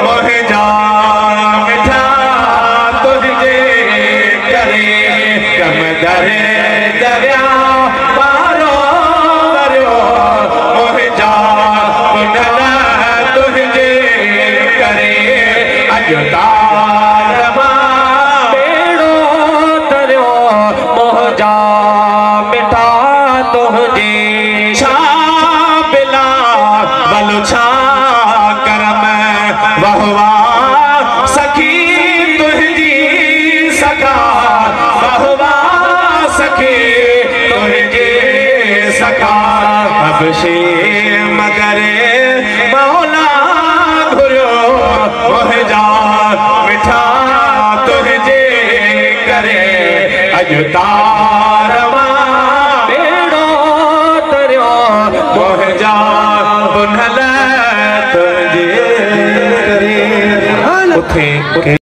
मुंहिंजा मिठा तुंहिंजे करे कम दरे दरिया पारो वरियो मुंहिंजा पुनल तुंहिंजे करे अॼु तार मां बेड़ो तरियो मुंहिंजा मिठा तुंहिंजे छा बिला भलो छा करम वहवा सखी तुंहिंजी सखा वहवा सखी तुंहिंजी सखा अबशे मगर मौला घुरियो मुंहिंजा मिठा तुंहिंजे करे अॼु तार मां बेड़ो तरियो मुंहिंजा पुनल तुंहिंजे करे